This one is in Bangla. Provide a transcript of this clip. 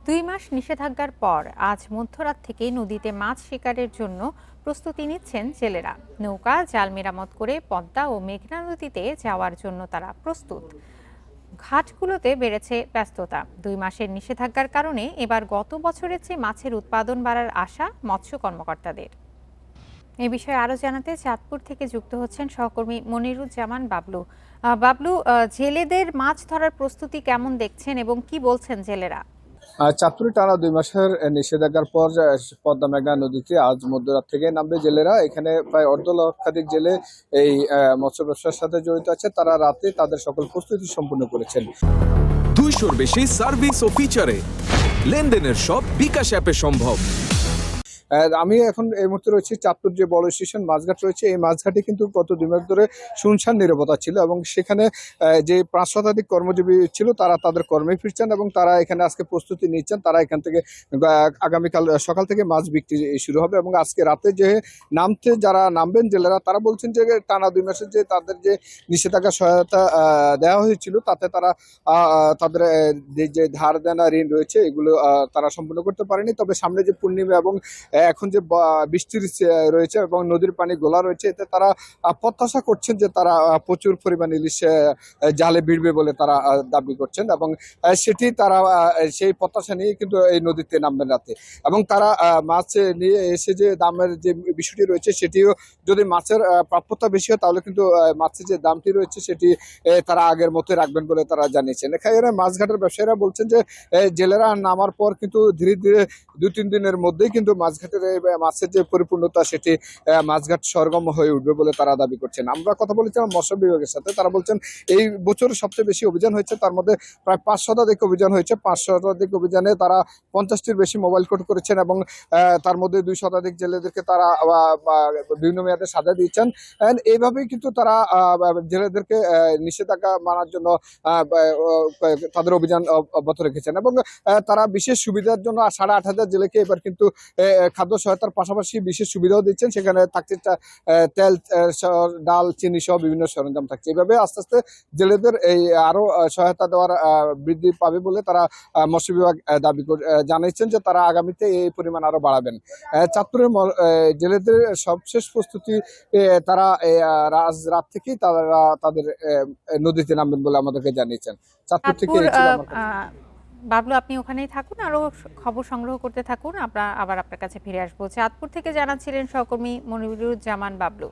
২ মাস নিষেধাজ্ঞার পর আজ মধ্যরাত থেকে নদীতে মাছ শিকারের জন্য প্রস্তুতি নিচ্ছেন জেলেরা। নৌকা জাল মেরামত করে পদ্মা ও মেঘনা নদীতে যাওয়ার জন্য তারা প্রস্তুত। ঘাটগুলোতে বেড়েছে ব্যস্ততা। ২ মাসের নিষেধাজ্ঞার কারণে এবার গত বছরের চেয়ে মাছের উৎপাদন বাড়ার আশা মৎস্য কর্মকর্তাদের। এ বিষয়ে আরো জানাতে চাঁদপুর থেকে যুক্ত হচ্ছেন সহকর্মী মনিরুজ্জামান বাবলু। বাবলু, জেলেদের মাছ ধরার প্রস্তুতি কেমন দেখছেন এবং কি বলছেন জেলেরা? চাঁদপুরে টানা ২ মাসের নিষেধাজ্ঞার পর পদ্মা মেঘনা নদীতে আজ মধ্যরাত থেকে নামবে জেলেরা। এখানে প্রায় অর্ধ লক্ষাধিক জেলে এই মৎস্য ব্যবসার সাথে জড়িত আছে। তারা রাতে তাদের সকল প্রস্তুতি সম্পূর্ণ করেছেন। 200-র বেশি সার্ভিস ও ফিচারে লেনদেনের সব বিকাশ অ্যাপে সম্ভব। আমি এখন এই মুহূর্তে রয়েছি চাঁদপুর যে বড় স্টেশন মাছঘাট রয়েছে। এই মাছঘাটে কিন্তু গত ২ মাস ধরে শুনশান নীরবতা ছিল এবং সেখানে যে ৫ শতাধিক কর্মজীবী ছিল তারা তাদের কর্মে ফিরছেন এবং তারা এখানে আজকে প্রস্তুতি নিচ্ছেন। তারা এখান থেকে আগামীকাল সকাল থেকে মাছ বিক্রি শুরু হবে এবং আজকে রাতে যে যারা নামবেন জেলেরা তারা বলছেন যে টানা ২ মাসের যে তাদের যে নিষেধাজ্ঞা সহায়তা দেওয়া হয়েছিল তাতে তারা তাদের যে ধার দেনা ঋণ রয়েছে এগুলো তারা সম্পূর্ণ করতে পারেনি। তবে সামনে যে পূর্ণিমা এবং এখন যে বৃষ্টির রয়েছে এবং নদীর পানি গোলা রয়েছে এতে তারা প্রত্যাশা করছেন যে তারা প্রচুর পরিমাণ ইলিশ জালে ভিড়বে বলে তারা দাবি করছেন এবং সেটি তারা সেই প্রত্যাশা নিয়ে কিন্তু এই নদীতে নামবেন রাতে এবং তারা মাছ নিয়ে এসে যে দামের যে বিষয়টি রয়েছে সেটিও যদি মাছের প্রাপ্যতা বেশি হয় তাহলে কিন্তু মাছের যে দামটি রয়েছে সেটি তারা আগের মতো রাখবেন বলে তারা জানিয়েছেন। এখানে মাছঘাটের ব্যবসায়ীরা বলছেন যে জেলেরা নামার পর কিন্তু ধীরে ধীরে ২-৩ দিনের মধ্যেই কিন্তু মাছঘাটের মাছের যে পরিপূর্ণতা সেটি মাছঘাট সরগম হয়ে উঠবে বলে তারা দাবি করছেন। আমরা কথা বলেছিলাম মৎস্য বিভাগের সাথে, তারা বলছেন এই বছর সবচেয়ে বেশি অভিযান হয়েছে, তার মধ্যে প্রায় ৫ শতাধিক অভিযান হয়েছে। ৫ শতাধিক অভিযানে তারা ৫০টির বেশি মোবাইল কোড করেছেন এবং তার মধ্যে ২ শতাধিক জেলেদেরকে তারা বিভিন্ন মেয়াদে সাজা দিয়েছেন। এইভাবেই কিন্তু তারা জেলেদেরকে নিষেধাজ্ঞা মানার জন্য তাদের অভিযান অব্যাহত রেখেছেন এবং তারা বিশেষ সুবিধার জন্য ৮,৫০০ জেলেকে এবার কিন্তু খাদ্য সহায়তার পাশাপাশি বিশেষ সুবিধাও দিচ্ছেন। সেখানে থাকছে তেল, ডাল, চিনি সহ বিভিন্ন সরঞ্জাম থাকছে। এইভাবে আস্তে আস্তে জেলেদের এই আরো সহায়তা দেওয়ার বৃদ্ধি পাবে বলে তারা মৎস্য বিভাগ দাবি জানিয়েছেন যে তারা আগামীতে এই পরিমাণ আরো বাড়াবেন। চাঁদপুরের জেলেদের সবশেষ প্রস্তুতি তারা রাত থেকেই তারা তাদের নদীতে নামবেন বলে আমাদেরকে জানিয়েছেন। চাঁদপুর থেকে বাবলু, আপনি ওখানেই থাকুন, আরো খবর সংগ্রহ করতে থাকুন। আমরা আবার আপনার কাছে ফিরে আসবো। চাঁদপুর থেকে জানাচ্ছিলেন সহকর্মী মনিরুজ্জামান বাবলু।